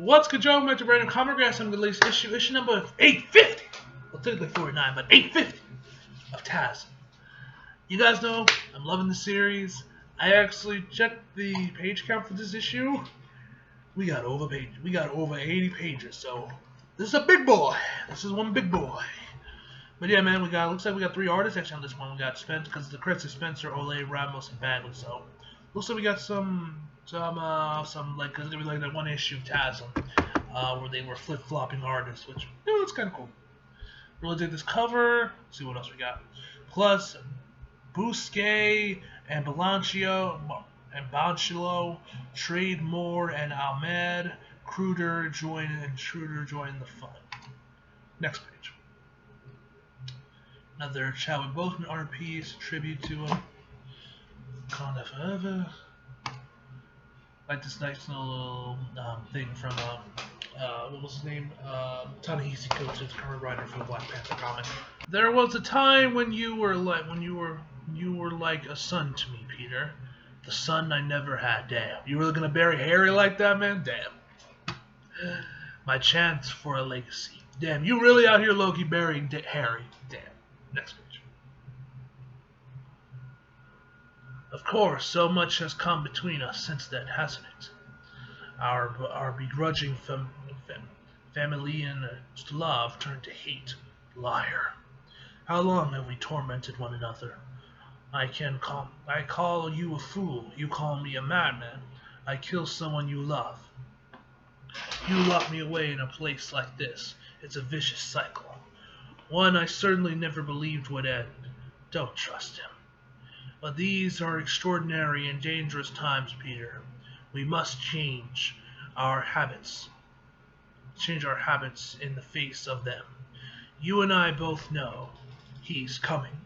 What's good, Joe? Metro Brandon Commongrass. I'm the latest issue number 850. Well, technically 49, but 850 of Taz. You guys know I'm loving the series. I actually checked the page count for this issue. We got over 80 pages, so this is a big boy. This is one big boy. But yeah, man, looks like we got 3 artists actually on this one. We got Spencer, because the credits are Spencer, Ole, Ramos, and Bagley. So looks like we got some like, cause it's gonna be like that one issue of Taz where they were flip-flopping artists, which that's kind of cool. Really dig this cover. Let's see what else we got. Plus, Busquets and Banchilo trade Moore and Ahmed. Schroeder join the fun. Next page. Another Chadwick Boseman art piece, tribute to him. Wakanda Forever. Like this nice little thing from what was his name? Ta-Nehisi Coates, the current writer for the Black Panther comic. There was a time when you were like a son to me, Peter. The son I never had. Damn. You really gonna bury Harry like that, man? Damn. My chance for a legacy. Damn. You really out here, Loki, burying Harry? Damn. Next page. Of course, so much has come between us since then, hasn't it? Our begrudging familial love turned to hate. Liar. How long have we tormented one another? I call you a fool. You call me a madman. I kill someone you love. You lock me away in a place like this. It's a vicious cycle. One I certainly never believed would end. Don't trust him. But these are extraordinary and dangerous times, Peter. We must change our habits. Change our habits in the face of them. You and I both know he's coming.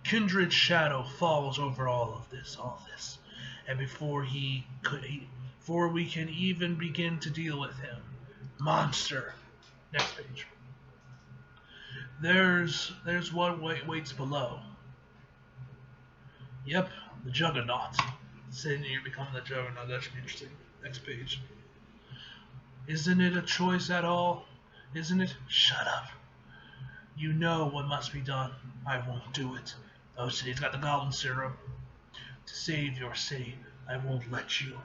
Kindred's shadow falls over all this. And before we can even begin to deal with him. Monster. Next page. There's what waits below. Yep, the Juggernaut. Sitting here becoming the Juggernaut. That should be interesting. Next page. Isn't it a choice at all? Isn't it? Shut up. You know what must be done. I won't do it. Oh, city's got the Goblin serum. To save your city, I won't let you.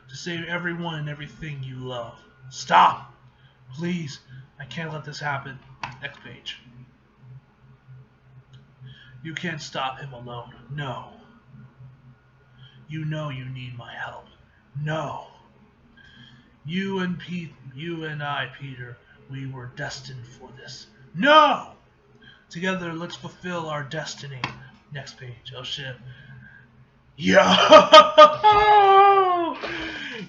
To save everyone and everything you love. Stop! Please, I can't let this happen. Next page. You can't stop him alone. No. You know you need my help. No. You and I, Peter, we were destined for this. No! Together, let's fulfill our destiny. Next page. Oh, shit. Yo!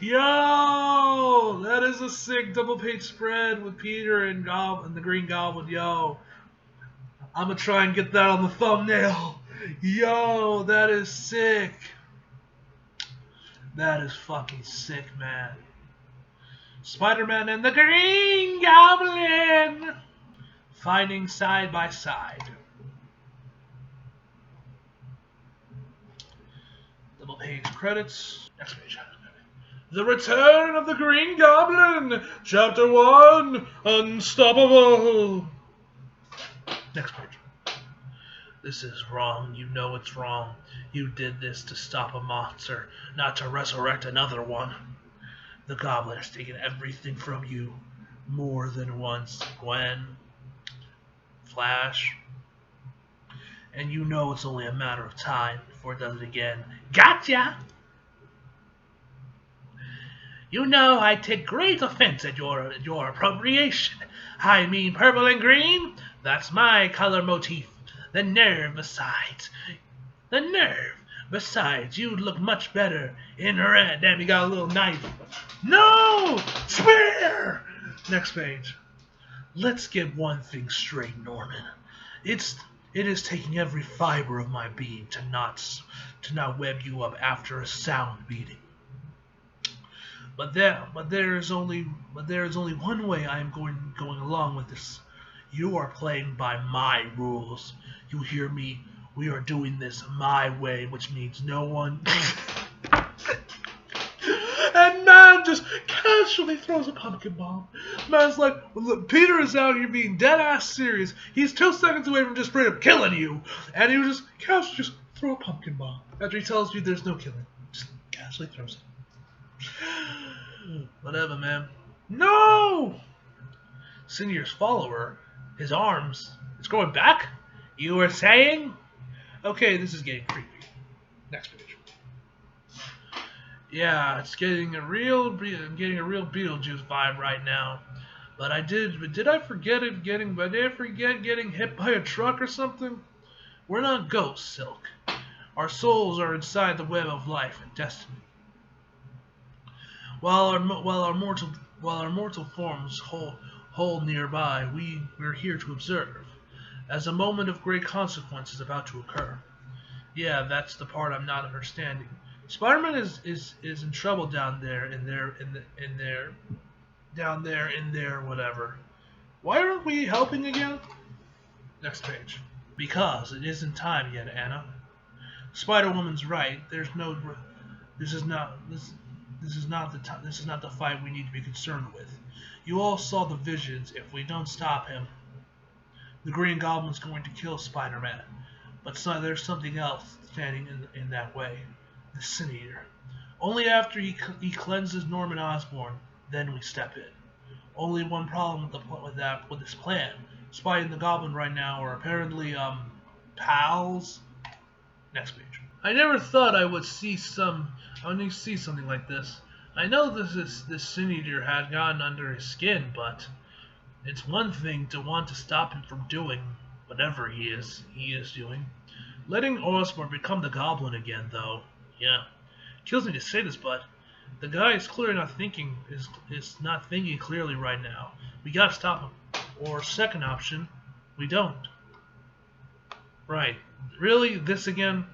Yo! That is a sick double-page spread with Peter and the Green Goblin. Yo! I'm gonna try and get that on the thumbnail. Yo, that is sick. That is fucking sick, man. Spider-Man and the Green Goblin fighting side by side. Double page credits. Next page. The Return of the Green Goblin, Chapter 1, Unstoppable. Next page. This is wrong. You know it's wrong. You did this to stop a monster, not to resurrect another one. The Goblin has taken everything from you more than once. Gwen, Flash. And you know it's only a matter of time before it does it again. Gotcha! You know I take great offense at your appropriation. I mean purple and green? That's my color motif. The nerve besides, you'd look much better in red. Damn, you got a little knife. No! Spear! Next page. Let's get one thing straight, Norman. It is taking every fiber of my being to not web you up after a sound beating. But there is only one way I am going along with this. You are playing by my rules. You hear me? We are doing this my way, which means no one and none man just casually throws a pumpkin bomb. Man's like, look, Peter is out here being dead ass serious. He's 2 seconds away from just straight up killing you, and he was just casually just throw a pumpkin bomb after he tells you there's no killing. Just casually throws it. Whatever, man. No! Senior's follower, his arms, it's going back? You were saying? Okay, this is getting creepy. Next page. Yeah, it's getting a real Beetlejuice vibe right now. But did I forget getting hit by a truck or something? We're not ghosts, Silk. Our souls are inside the web of life and destiny. While our mortal forms hold nearby, we're here to observe, as a moment of great consequence is about to occur. Yeah, that's the part I'm not understanding. Spider-Man is in trouble down there in their whatever. Why aren't we helping again? Next page. Because it isn't time yet, Anna. Spider-Woman's right. This is not the fight we need to be concerned with. You all saw the visions. If we don't stop him, the Green Goblin's going to kill Spider-Man. But there's something else standing in that way. The Sin Eater. Only after he cleanses Norman Osborn, then we step in. Only one problem with this plan. Spidey and the Goblin right now are apparently pals. Next page. I never thought I would see something like this. I know this Sin Eater had gotten under his skin, but it's one thing to want to stop him from doing whatever he is doing. Letting Osborn become the Goblin again, though, yeah, kills me to say this, but the guy is clearly not thinking clearly right now. We gotta stop him. Or second option, we don't. Right? Really? This again?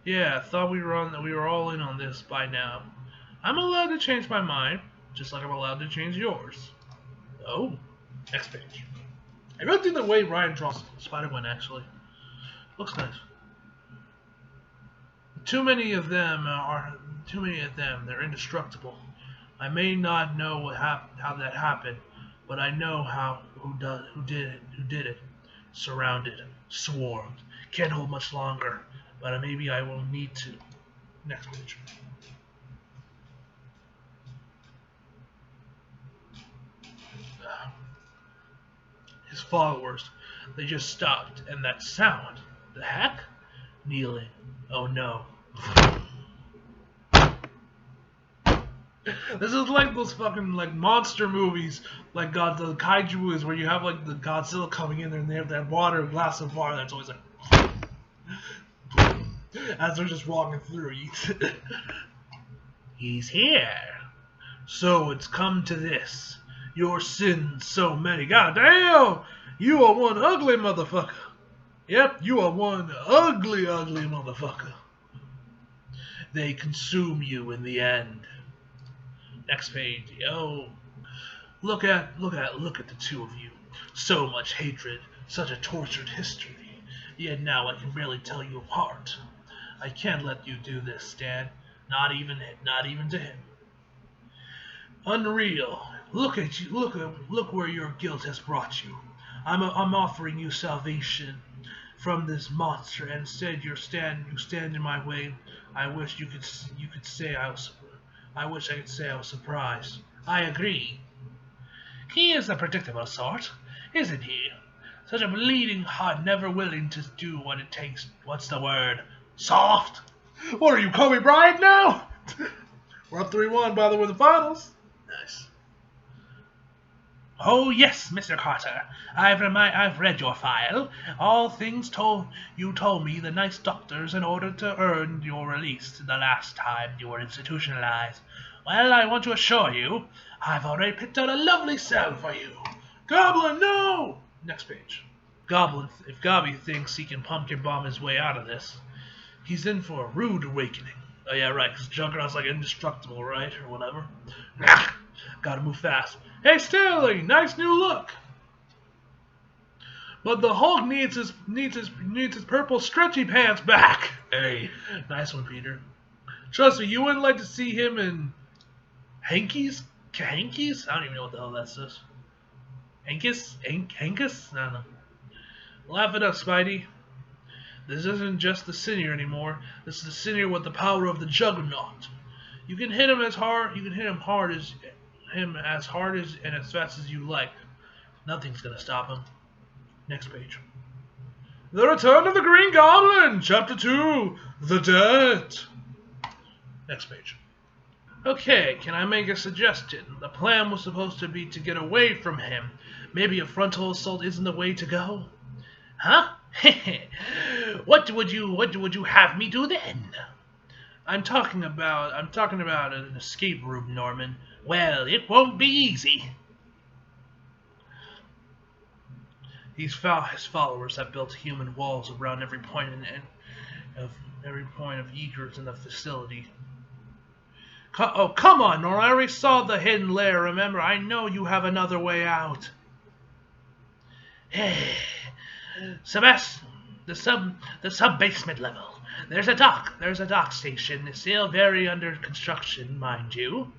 Yeah, I thought we were all in on this by now. I'm allowed to change my mind, just like I'm allowed to change yours. Oh, next page. I really think the way Ryan draws Spider-Gwen actually looks nice. Too many of them. They're indestructible. I may not know how that happened, but I know who did it. Surrounded, swarmed. Can't hold much longer, but maybe I will need to. Next page. His followers, they just stopped, and that sound. The heck? Kneeling. Oh no. This is like those fucking like monster movies, like the kaiju movies where you have like the Godzilla coming in there and they have that glass of water that's always like as they're just walking through. He's here. So it's come to this. Your sins so many. God damn! You are one ugly motherfucker. Yep, you are one ugly motherfucker. They consume you in the end. Next page. Yo, look at the two of you. So much hatred, such a tortured history. Yet now I can barely tell you apart. I can't let you do this, Stan. Not even to him. Unreal. Look at you. Look where your guilt has brought you. I'm offering you salvation from this monster, and instead you stand in my way. I wish I could say I was surprised. I agree. He is a predictable sort, isn't he? Such a bleeding heart, never willing to do what it takes. What's the word? Soft. What are you, Kobe Bryant now? We're up 3-1 by the way, the finals. Nice. Oh yes, Mr. Carter. I've read your file. All things you told me the nice doctors in order to earn your release the last time you were institutionalized. Well, I want to assure you, I've already picked out a lovely cell for you. Goblin, no! Next page. Goblin, if Gobby thinks he can pumpkin bomb his way out of this, he's in for a rude awakening. Oh yeah, right, because Juggernaut's like indestructible, right? Or whatever. Gotta move fast. Hey, Stanley, nice new look. But the Hulk needs his purple stretchy pants back. Hey, nice one, Peter. Trust me, you wouldn't like to see him in Hankies? Hankies? I don't even know what the hell that says. Hankus? Hankus? I don't know. Laugh it up, Spidey. This isn't just the senior anymore. This is the senior with the power of the Juggernaut. You can hit him as hard. You can hit him as hard as and as fast as you like. Nothing's gonna stop him. Next page. The Return of the Green Goblin, Chapter 2, The Debt. Next page. Okay, can I make a suggestion? The plan was supposed to be to get away from him. Maybe a frontal assault isn't the way to go? Huh? What would you have me do then? I'm talking about an escape route, Norman. Well, it won't be easy. His followers have built human walls around every point of egress in the facility. Oh, come on, Nora. I already saw the hidden lair, remember? I know you have another way out. Sebastian, the sub-basement level. There's a dock station. It's still very under construction, mind you.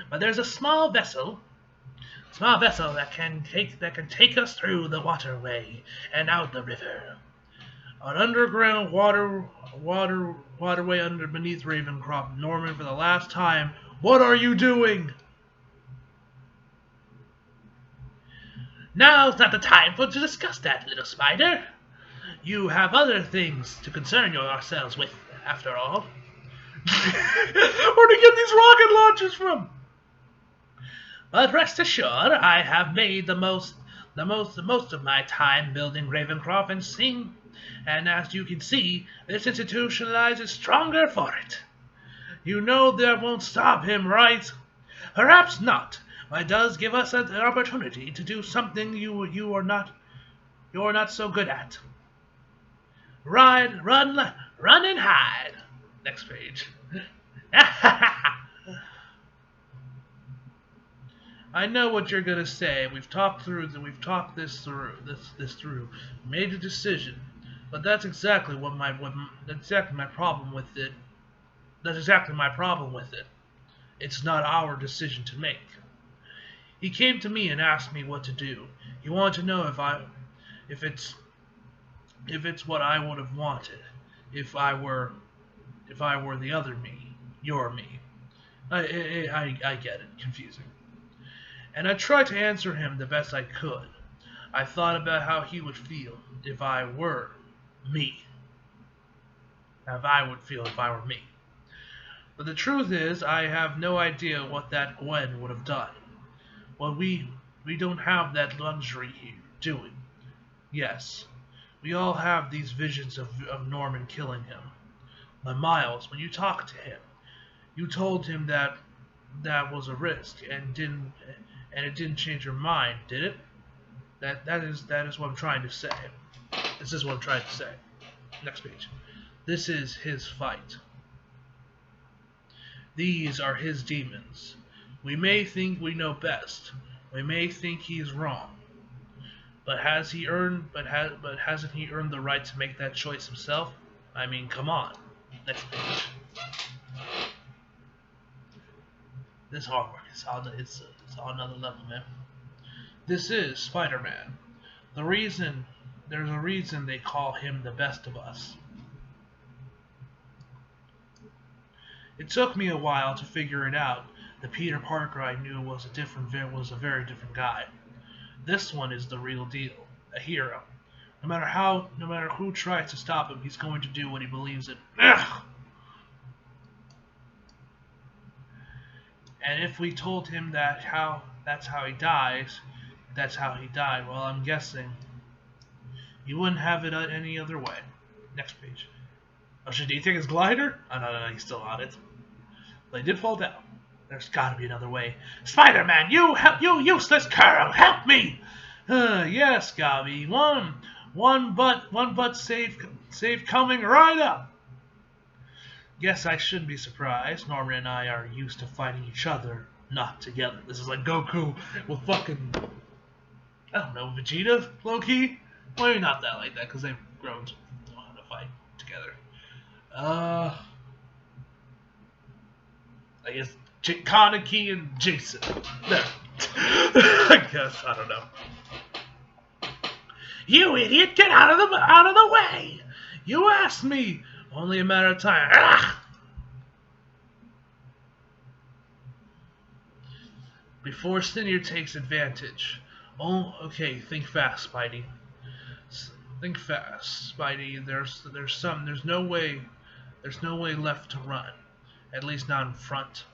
But there's a small vessel that can take us through the waterway and out the river. An underground waterway beneath Ravencroft. Norman, for the last time, what are you doing? Now's not the time to discuss that, little spider. You have other things to concern yourselves with, after all. Where'd you get these rocket launchers from? But rest assured, I have made the most of my time building Ravencroft and as you can see, this institution is stronger for it. You know that won't stop him, right? Perhaps not, but it does give us an opportunity to do something you're not so good at. Run and hide. Next page. I know what you're gonna say. We've talked this through. Made a decision, but that's exactly my problem with it. That's exactly my problem with it. It's not our decision to make. He came to me and asked me what to do. He wanted to know if it's what I would have wanted if I were the other me, your me. I get it. Confusing. And I tried to answer him the best I could. I thought about how he would feel if I were me. How I would feel if I were me. But the truth is, I have no idea what that Gwen would have done. Well, we don't have that luxury here, do we? Yes, we all have these visions of Norman killing him. But Miles, when you talked to him, you told him that was a risk, and it didn't change your mind, did it? That is what I'm trying to say. This is what I'm trying to say. Next page. This is his fight. These are his demons. We may think we know best. We may think he's wrong. But hasn't he earned the right to make that choice himself? I mean, come on. Next page. This artwork is on another level, man. This is Spider-Man. There's a reason they call him the best of us. It took me a while to figure it out. The Peter Parker I knew was a very different guy. This one is the real deal, a hero. No matter who tries to stop him, he's going to do what he believes in. Ugh! And if we told him that's how he dies, that's how he died, well, I'm guessing you wouldn't have it any other way. Next page. Oh shit, do you take his glider? Oh no, he's still on it. But he did fall down. There's gotta be another way. Spider-Man, you useless Carl, help me! Yes, Gobby. One butt save coming right up. Guess I shouldn't be surprised. Norman and I are used to fighting each other, not together. This is like Goku with fucking, I don't know, Vegeta, low-key? Well, maybe not that like that, because they've grown to know how to fight together. I guess Kaneki and Jason. There. I guess, I don't know. You idiot, get out of the way! You asked me! Only a matter of time. Ah! Before Sinier takes advantage. Oh, okay, think fast, Spidey. Think fast, Spidey. There's no way left to run. At least not in front.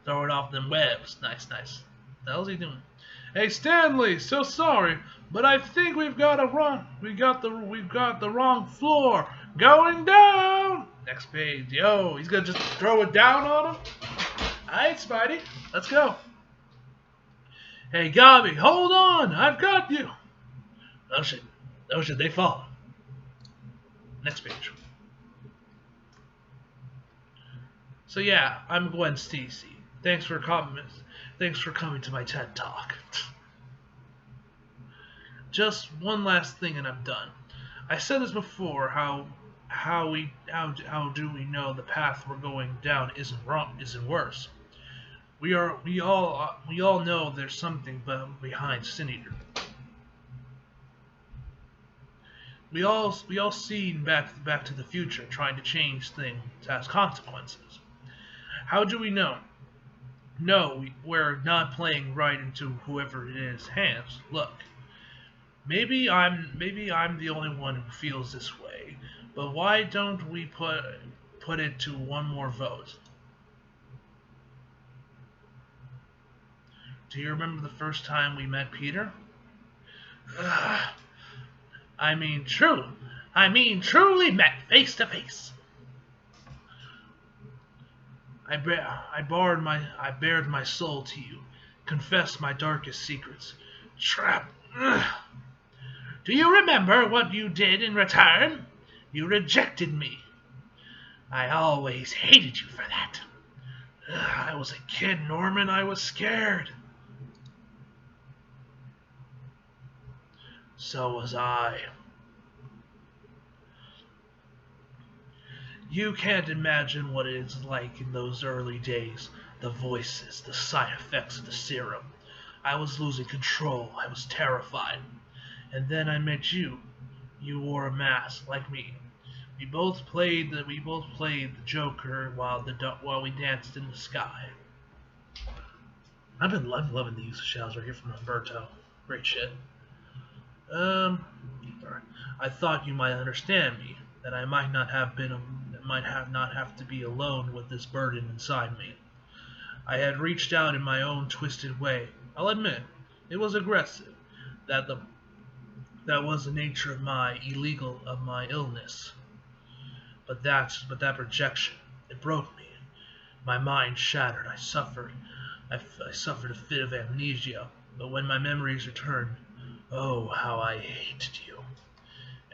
Throw it off them webs. Nice. The hell's he doing? Hey Stanley, so sorry, but I think we've got the wrong floor. Going down. Next page. Yo, he's gonna just throw it down on him. Alright, Spidey, let's go. Hey Gobby, hold on, I've got you. Oh shit, they fall. Next page. So yeah, I'm Gwen Stacy. Thanks for coming to my TED Talk. Just one last thing and I'm done. I said this before, how do we know the path we're going down isn't worse? We all know there's something behind Sin Eater. We all seen Back to the Future trying to change things as consequences. How do we know? No, we're not playing right into whoever it is' hands. Look, maybe I'm the only one who feels this way, but why don't we put it to one more vote? Do you remember the first time we met Peter? I mean truly met face to face. I bared my soul to you, confessed my darkest secrets. Trap. Do you remember what you did in return? You rejected me. I always hated you for that. I was a kid, Norman. I was scared. So was I. You can't imagine what it's like in those early days. The voices, the side effects of the serum. I was losing control. I was terrified. And then I met you. You wore a mask like me. We both played the Joker while we danced in the sky. I'm loving these shouts right here from Umberto. Great shit. I thought you might understand me, that I might not have to be alone with this burden inside me. I had reached out in my own twisted way. I'll admit, it was aggressive. That was the nature of my illness. But that projection, it broke me. My mind shattered. I suffered a fit of amnesia. But when my memories returned, oh, how I hated you.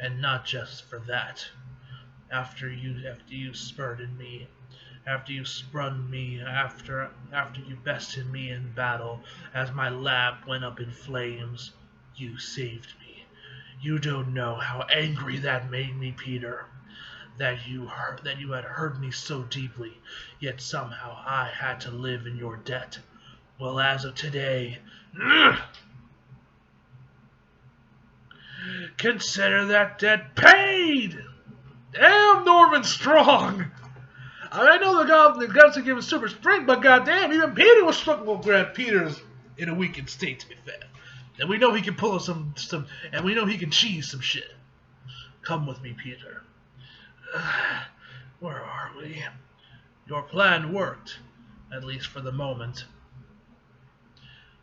And not just for that. After you spurted me, after you sprung me, after you bested me in battle, as my lab went up in flames, you saved me. You don't know how angry that made me, Peter. That you had hurt me so deeply, yet somehow I had to live in your debt. Well, as of today, consider that debt paid! Damn, Norman Strong! I know the Goblin got to give him super strength, but goddamn, even Peter was struck. Well, Grant Peter's in a weakened state, to be fair. And we know he can pull some, and we know he can cheese some shit. Come with me, Peter. Where are we? Your plan worked, at least for the moment.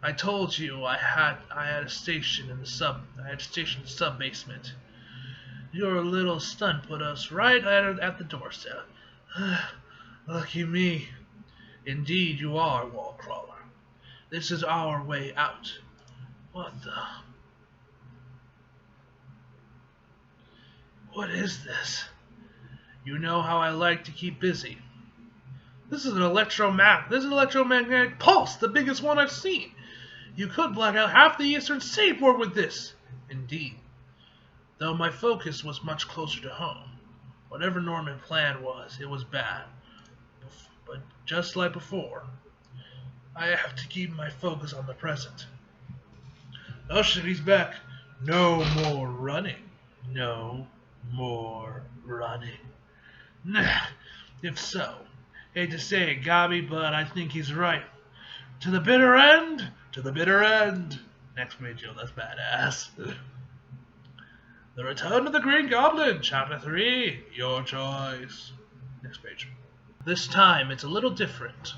I told you I had a station in the sub basement. Your little stunt put us right at the doorstep. Lucky me. Indeed you are, Wallcrawler. This is our way out. What is this? You know how I like to keep busy. This is an electromagnetic pulse, the biggest one I've seen. You could black out half the Eastern Seaboard with this. Indeed. Though my focus was much closer to home. Whatever Norman's plan was, it was bad. just like before. I have to keep my focus on the present. Oh shit, he's back. No more running. No more running. Nah, if so, hate to say it, Gobby, but I think he's right. To the bitter end! To the bitter end! Next page, yo, that's badass. The Return of the Green Goblin, Chapter 3, your choice. Next page. This time, it's a little different.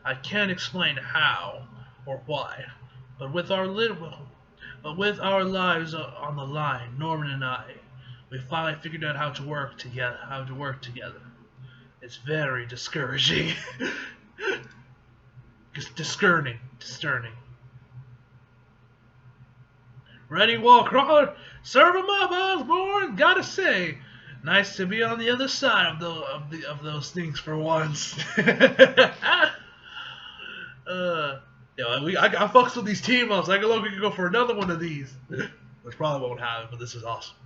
I can't explain how or why, but with our lives on the line, Norman and I, we finally figured out how to work together. It's very discouraging. Discerning. Ready, wall crawler? Serve 'em up, Osborne. Gotta say, nice to be on the other side of those things for once. I fucks with these team ups. I could go for another one of these, which probably won't happen. But this is awesome.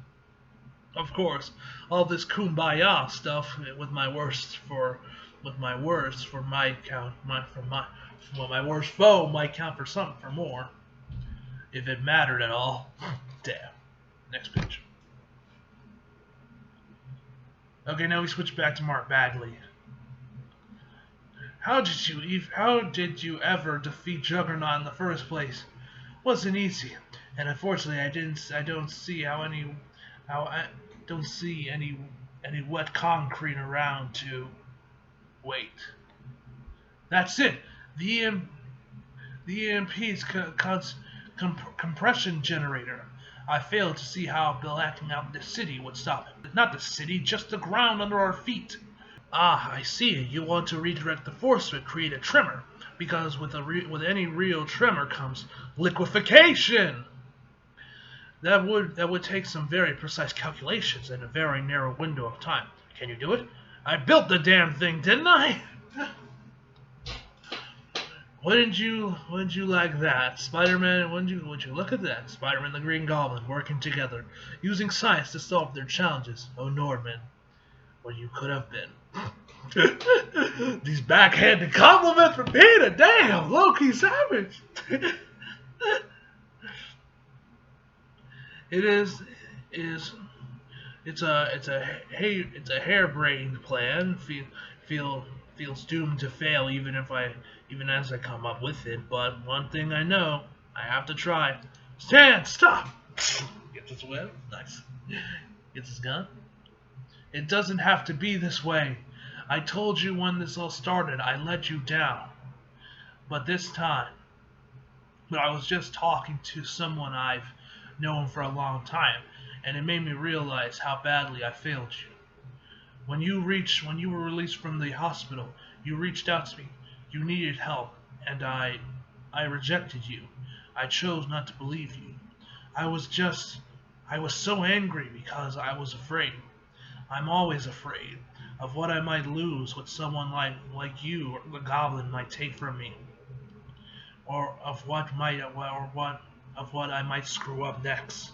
Of course, all this kumbaya stuff with my worst for my count, my worst foe might count for something for more, if it mattered at all. Damn. Next page. Okay, now we switch back to Mark Bagley. How did you ever defeat Juggernaut in the first place? Wasn't easy, and unfortunately, I don't see any wet concrete around to wait. That's it. The EMP's compression generator. I failed to see how blacking out the city would stop it. Not the city, just the ground under our feet. Ah, I see. You want to redirect the force to create a tremor, because with any real tremor comes liquefaction. That would take some very precise calculations in a very narrow window of time. Can you do it? I built the damn thing, didn't I? Wouldn't you like that? Spider-Man, would you look at that? Spider-Man and the Green Goblin working together, using science to solve their challenges. Oh, Norman, what you could have been. These backhanded compliments from Peter, damn, low-key savage. It's a harebrained plan. Feels doomed to fail even as I come up with it. But one thing I know, I have to try. Stop! Gets his web, nice. Gets his gun. It doesn't have to be this way. I told you when this all started, I let you down. But I was just talking to someone I've known for a long time, and it made me realize how badly I failed you. When you were released from the hospital, you reached out to me. You needed help, and I rejected you. I chose not to believe you. I was so angry because I was afraid. I'm always afraid of what I might lose, what someone like you or the Goblin might take from me, or of what I might screw up next.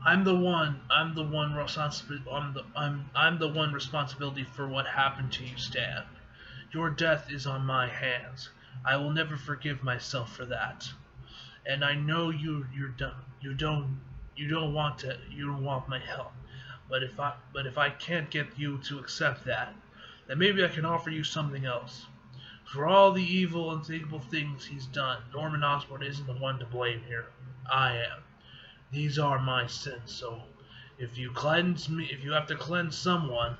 I'm the one responsibility for what happened to you, Stan. Your death is on my hands. I will never forgive myself for that. And I know you don't want my help. But if I can't get you to accept that, then maybe I can offer you something else. For all the evil and unthinkable things he's done, Norman Osborn isn't the one to blame here. I am. These are my sins, so if you have to cleanse someone,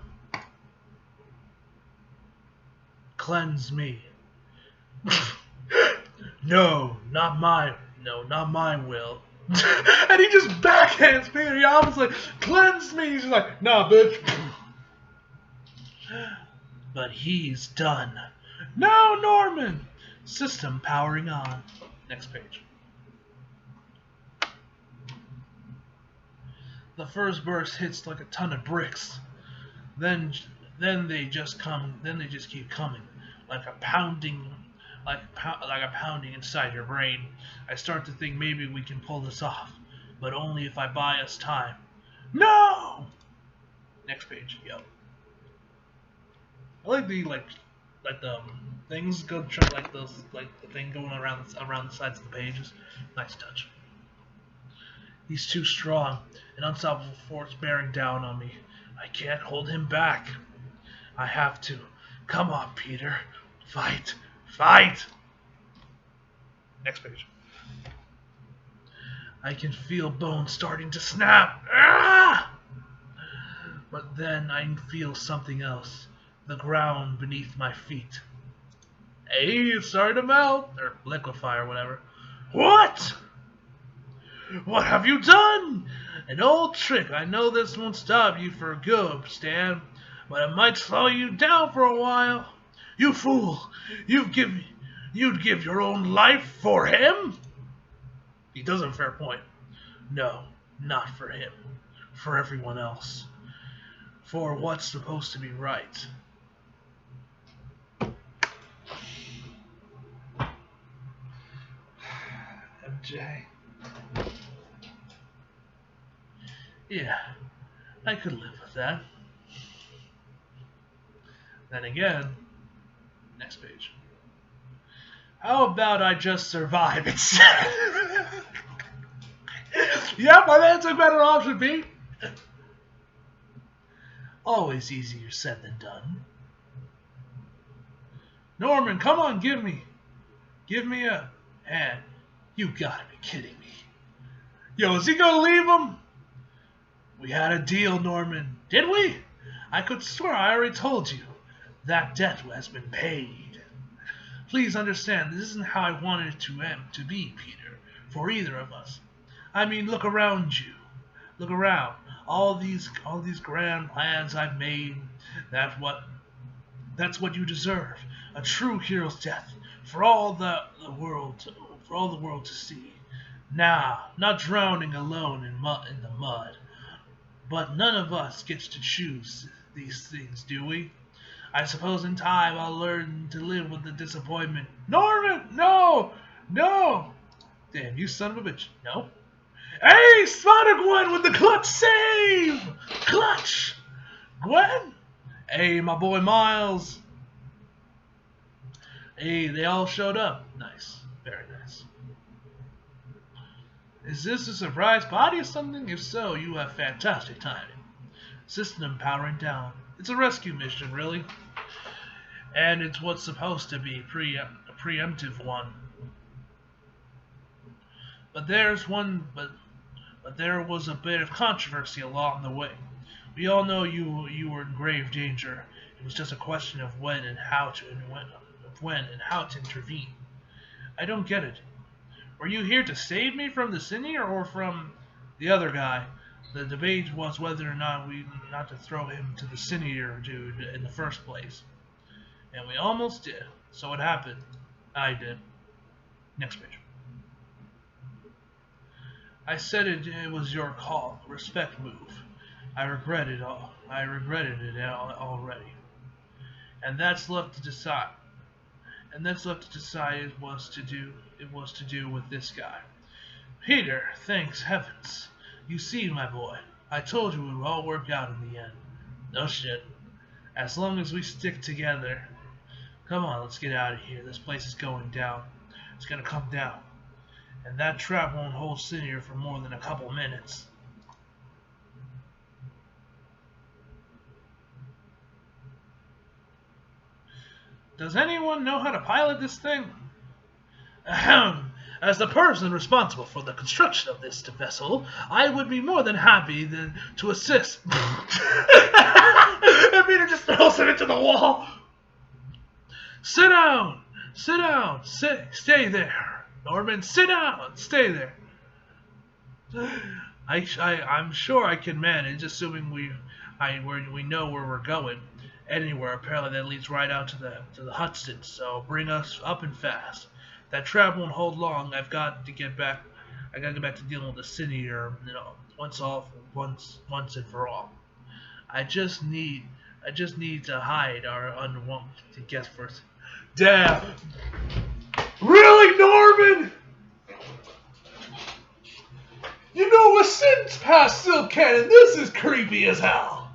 cleanse me. No, not my will. And he just backhands Peter. He almost like, cleanse me. He's just like, nah, bitch. But he's done. No, Norman. System powering on. Next page. The first burst hits like a ton of bricks. Then they just keep coming, like a pounding inside your brain. I start to think maybe we can pull this off, but only if I buy us time. No! Next page, yo. I like the things go like those like the thing going around the sides of the pages. Nice touch. He's too strong, an unstoppable force bearing down on me. I can't hold him back. I have to. Come on, Peter. Fight. Fight! Next page. I can feel bones starting to snap. Ah! But then I feel something else. The ground beneath my feet. Hey, it's starting to melt. Or liquefy or whatever. What? What have you done? An old trick. I know this won't stop you for good, Stan, but it might slow you down for a while. You fool! You'd give your own life for him? He does have a fair point. No, not for him. For everyone else. For what's supposed to be right. MJ. Yeah, I could live with that. Then again, next page. How about I just survive instead? Yep, my man took better option B. Always easier said than done. Norman, come on, give me a hand. You gotta be kidding me. Yo, is he gonna leave him? We had a deal, Norman. Did we? I could swear I already told you. That debt has been paid. Please understand, this isn't how I wanted it to be, Peter, for either of us. I mean, look around you. Look around. All these grand plans I've made. That's what you deserve. A true hero's death for all the world to see. Now, not drowning alone in the mud. But none of us gets to choose these things, do we? I suppose in time I'll learn to live with the disappointment. Norman! No! No! Damn, you son of a bitch. No? Hey, Spider-Gwen with the clutch save! Clutch! Gwen? Hey, my boy Miles. Hey, they all showed up. Nice. Very nice. Is this a surprise party or something? If so, you have fantastic timing. System powering down. It's a rescue mission, really. And it's what's supposed to be a preemptive one. But there was a bit of controversy along the way. We all know you were in grave danger. It was just a question of when and how to intervene. I don't get it. Were you here to save me from the senior or from the other guy? The debate was whether or not not to throw him to the senior dude in the first place. And we almost did. So what happened? I did. Next page. I said it was your call. Respect move. I regretted it already. And that's left to decide. It was to do with this guy. Peter, thanks heavens. You see, my boy, I told you it would all work out in the end. No shit. As long as we stick together. Come on, let's get out of here. This place is going down. It's gonna come down. And that trap won't hold Senior for more than a couple minutes. Does anyone know how to pilot this thing? Ahem. As the person responsible for the construction of this vessel, I would be more than happy to assist. And Peter just throws him into the wall. Sit down. Sit down. Stay there. Norman, sit down. Stay there. I'm sure I can manage, assuming we know where we're going. Anywhere apparently that leads right out to the Hudson. So bring us up and fast. That trap won't hold long. I gotta get back to dealing with the senior, once and for all. I just need to hide our unwanted to guess first. Damn. Really, Norman? You know, we're since past Silk Cannon. This is creepy as hell.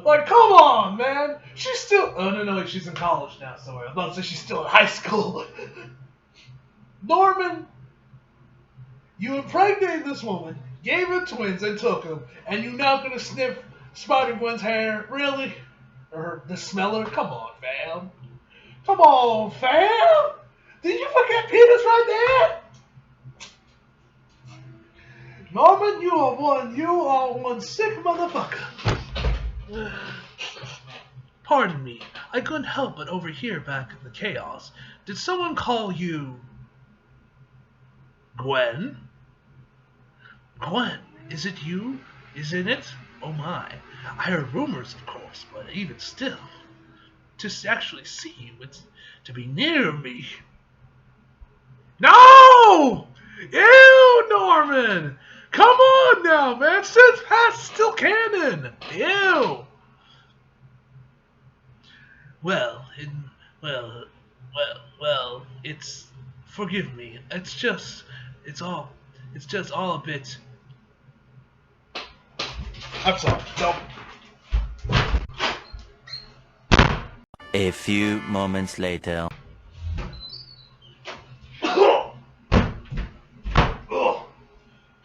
Like, come on, man. She's still... Oh, no, she's in college now, so I'm about to say she's still in high school. Norman, you impregnated this woman, gave her twins, and took them, and you're now gonna sniff Spider-Gwen's hair? Really? Or the smeller? Come on, fam. Come on, fam. Did you forget Peter's right there? Norman, you are one sick motherfucker. Pardon me, I couldn't help but overhear back in the chaos. Did someone call you... Gwen? Gwen, is it you? Isn't it? Oh my. I heard rumors, of course, but even still, to actually see you, it's to be near me. No! Ew, Norman! Come on now, man! Since past still canon! Ew! Well, it's... Forgive me. It's just all a bit... I'm sorry. No. A few moments later.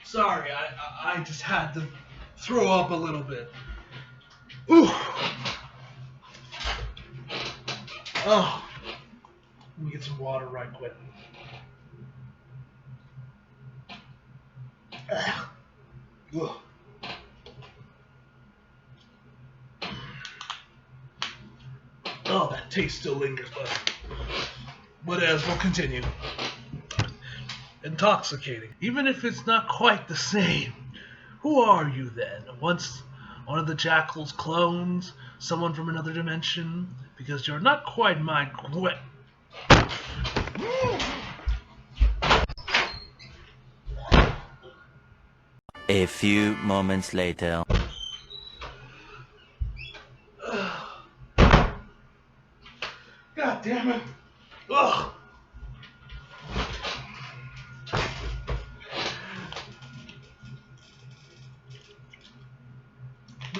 Sorry, I just had to throw up a little bit. Ooh. Oh. Let me get some water right quick. Ugh. Oh, that taste still lingers, but as we'll continue. Intoxicating. Even if it's not quite the same. Who are you then? Once one of the Jackal's clones? Someone from another dimension? Because you're not quite my Gwen. A few moments later. God damn it. Ugh.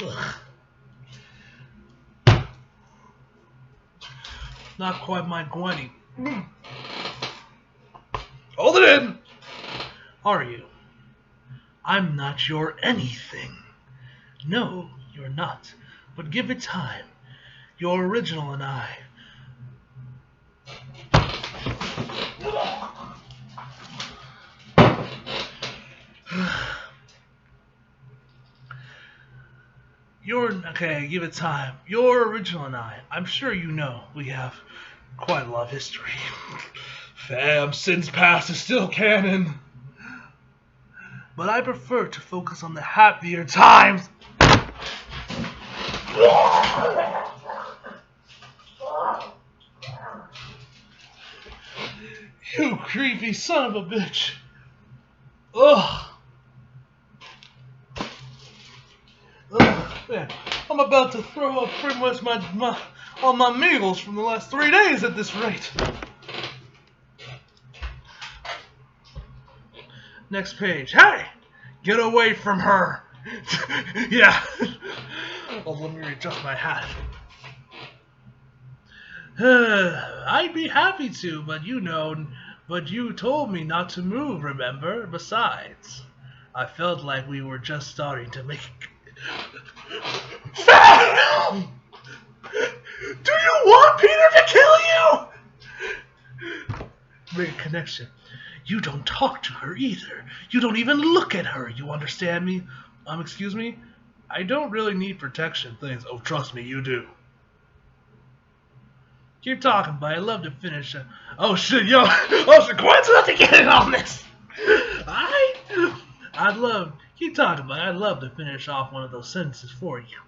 Ugh. Not quite my Gwenny. Hold it in! Are you? I'm not your anything. No, you're not. But give it time. Your original and I. Okay, give it time. Your original and I'm sure you know, we have quite a lot of history. Fam, Sin's past is still canon. But I prefer to focus on the happier times. You creepy son of a bitch. Ugh. Ugh, man, I'm about to throw up pretty much all my meals from the last 3 days at this rate. Next page. Hey! Get away from her! Yeah. Oh, let me readjust my hat. I'd be happy to, but you told me not to move, remember? Besides, I felt like we were just starting to make... Do you want Peter to kill you? Make a connection. You don't talk to her either. You don't even look at her. You understand me? Excuse me? I don't really need protection things. Oh, trust me, you do. Keep talking, but I'd love to finish. Oh shit, yo! Oh shit, Gwen's about to get in on this. Keep talking, but I'd love to finish off one of those sentences for you.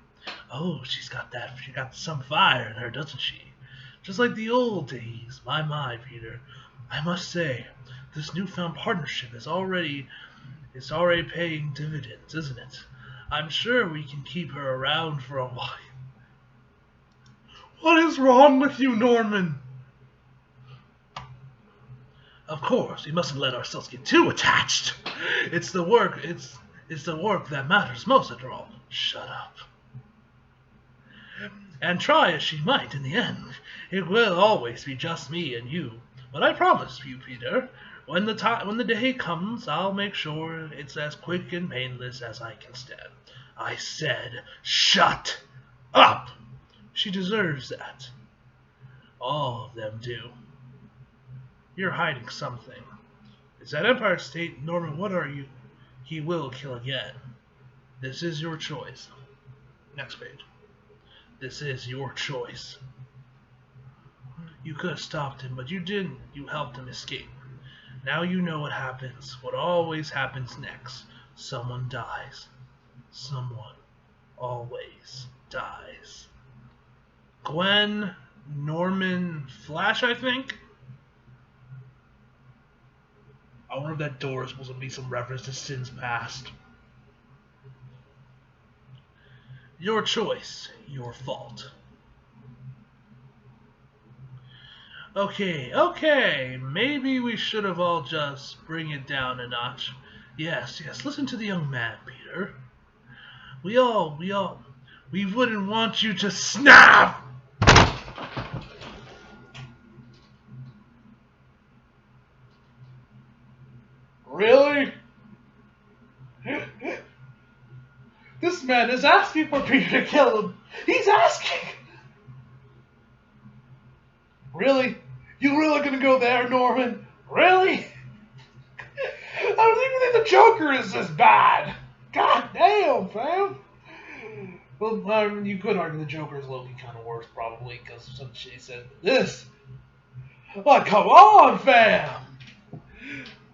Oh, she got some fire in her, doesn't she? Just like the old days. My, Peter. I must say, this newfound partnership is already paying dividends, isn't it? I'm sure we can keep her around for a while. What is wrong with you, Norman? Of course, we mustn't let ourselves get too attached. It's the work that matters most after all. Shut up. And try as she might in the end, it will always be just me and you. But I promise you, Peter, when the day comes, I'll make sure it's as quick and painless as I can stand. I said, shut up! She deserves that. All of them do. You're hiding something. Is that Empire State? Norman, what are you? He will kill again. This is your choice. Next page. This is your choice. You could have stopped him, but you didn't. You helped him escape. Now you know what happens. What always happens next. Someone dies. Someone always dies. Gwen, Norman, Flash, I think? I wonder if that door is supposed to be some reference to Sin's past. Your choice, your fault. Okay, maybe we should have all just bring it down a notch. Yes, listen to the young man, Peter. We wouldn't want you to snap! Really? This man is asking for Peter to kill him. He's asking. Really? You really gonna go there, Norman? Really? I don't even think the Joker is this bad. God damn, fam. Well, you could argue the Joker is low-key kind of worse, probably, because some shit said this. Oh, come on, fam.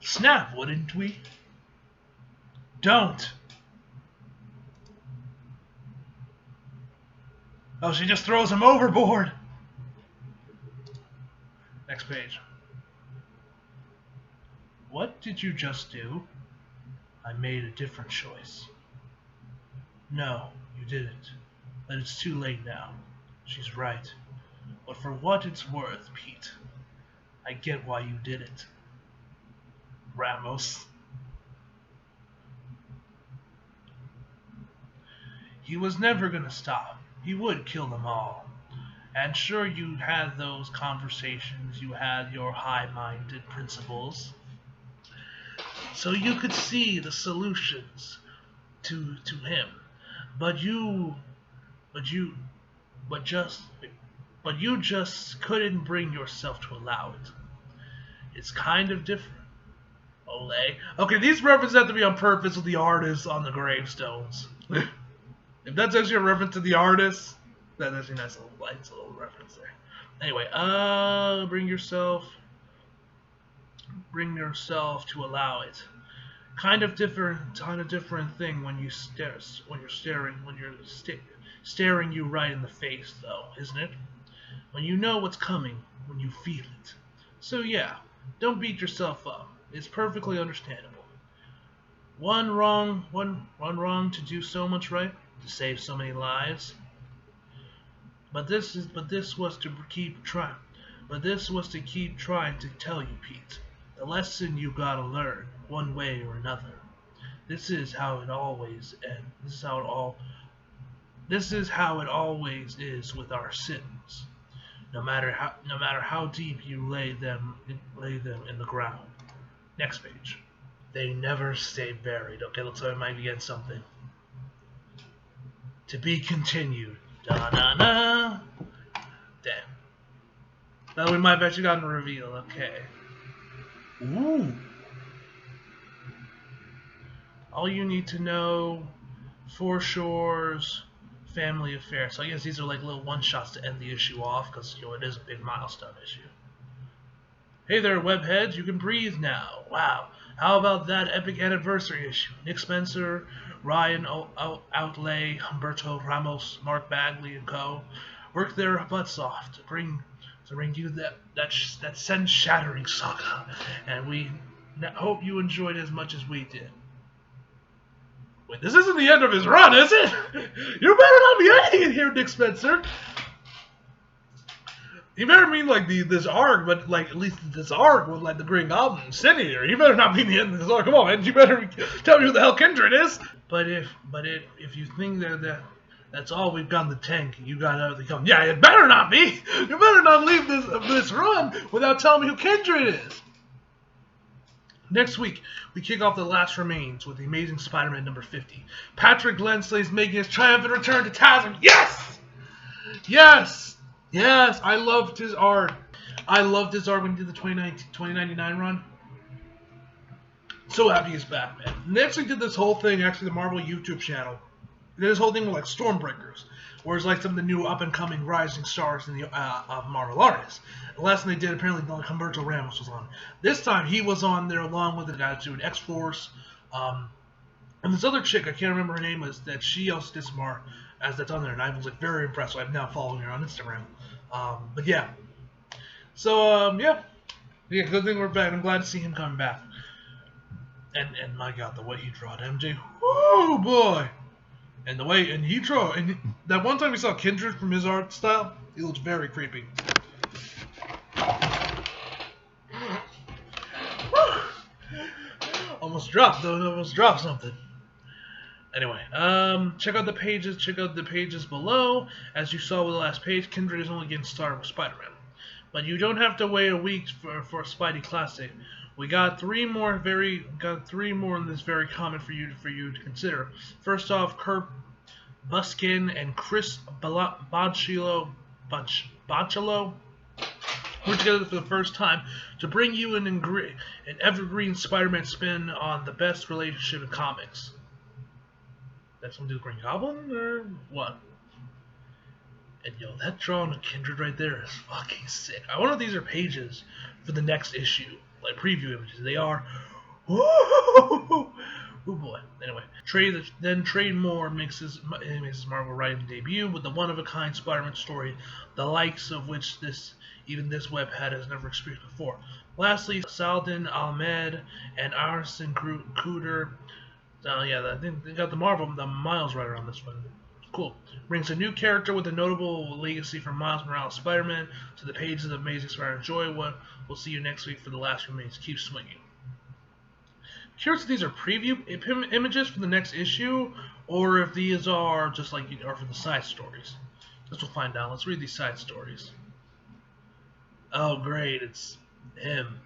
Snap, wouldn't we? Don't. Oh, she just throws him overboard. Next page. What did you just do? I made a different choice. No, you didn't. But it's too late now. She's right. But for what it's worth, Pete, I get why you did it. Ramos. He was never gonna stop. He would kill them all. And sure, you had those conversations, you had your high-minded principles, so you could see the solutions to him. But you just couldn't bring yourself to allow it. It's kind of different. Ole. Okay, these references have to be on purpose with the artists on the gravestones. If that's actually a reference to the artist, that's actually a nice little reference there. Anyway, bring yourself to allow it. Kind of different thing when you're staring you right in the face, though, isn't it? When you know what's coming, when you feel it. So yeah, don't beat yourself up. It's perfectly understandable. One wrong to do so much right, to save so many lives. But this was to keep trying to tell you, Pete. The lesson you gotta learn, one way or another. This is how it always ends. This is how it always is with our sins. No matter how deep you lay them in the ground. Next page. They never stay buried. Okay, looks like I might be getting something. To be continued. Da-na-na. Damn. Now we might have actually gotten a reveal. Okay. Ooh. All you need to know. Foreshores. Family affair. So I guess these are like little one-shots to end the issue off, because it is a big milestone issue. Hey there, webheads, you can breathe now. Wow. How about that epic anniversary issue? Nick Spencer, Ryan Outlay, Humberto Ramos, Mark Bagley, and co. worked their butts off to bring you that sense-shattering saga, and we hope you enjoyed it as much as we did. Wait, this isn't the end of his run, is it? You better not be ending it here, Nick Spencer. You better mean like this arc, but like at least this arc with like the Green Goblin and City here. You better not mean the end of this arc. Come on, man. You better tell me who the hell Kindred is. But if you think that That's all we've got in the tank. You got everything coming. Yeah, it better not be. You better not leave this run without telling me who Kindred is. Next week, we kick off The Last Remains with The Amazing Spider-Man number 50. Patrick Glensley is making his triumphant return to Tasm. Yes! Yes! Yes! I loved his art. I loved his art when he did the 2099 run. So happy he's back, man. Next week did this whole thing, actually the Marvel YouTube channel. They did this whole thing with like Stormbreakers, where it's like some of the new up-and-coming rising stars in the of Marvel artists. The last thing they did, apparently, Humberto Ramos was on. This time, he was on there along with the guys doing X-Force. And this other chick, I can't remember her name, is that she also did some art as that's on there, and I was like very impressed. So I'm now following her on Instagram. But yeah. So, yeah. Yeah, good thing we're back. I'm glad to see him coming back. And my God, the way he drawed MJ, oh boy! And the way, and he drew, and that one time we saw Kindred from his art style, he looks very creepy. Almost dropped something. Anyway, check out the pages below. As you saw with the last page, Kindred is only getting started with Spider-Man. But you don't have to wait a week for a Spidey Classic. We got three more in this very comment for you to consider. First off, Kurt Buskin and Chris Bocciolo were together for the first time to bring you an evergreen Spider-Man spin on the best relationship in comics. That's something to do with Green Goblin or what? And yo, that drawing of Kindred right there is fucking sick. I wonder if these are pages for the next issue. Like preview images. They are. Oh boy. Anyway, Trade Moore makes his Marvel writing debut with the one-of-a-kind Spider-Man story, the likes of which this webhead has never experienced before. Lastly, Saladin Ahmed and Arson Cooter. Yeah, I think they got the Miles writer on this one. Cool. Brings a new character with a notable legacy from Miles Morales' Spider-Man to the pages of Amazing Spider-Man Joy. We'll see you next week for The Last Remains. Keep swinging. Curious if these are preview images for the next issue, or if these are just like are for the side stories. Guess we'll find out. Let's read these side stories. Oh, great! It's him.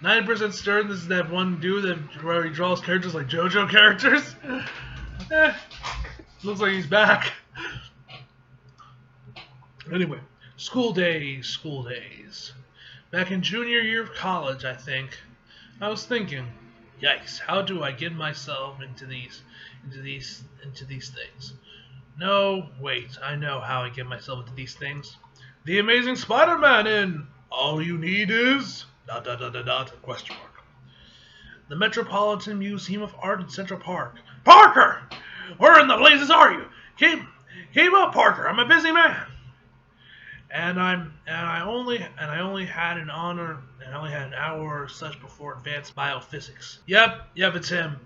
90% certain this is that one dude where he draws characters like JoJo characters. Looks like he's back. Anyway, school days. Back in junior year of college, I think. I was thinking, yikes, how do I get myself into these things? No, wait, I know how I get myself into these things. The Amazing Spider-Man in All You Need Is ... question mark. The Metropolitan Museum of Art in Central Park. Parker! Where in the blazes are you? Keep up, Parker. I'm a busy man. And I only had an hour or such before advanced biophysics. Yep, it's him.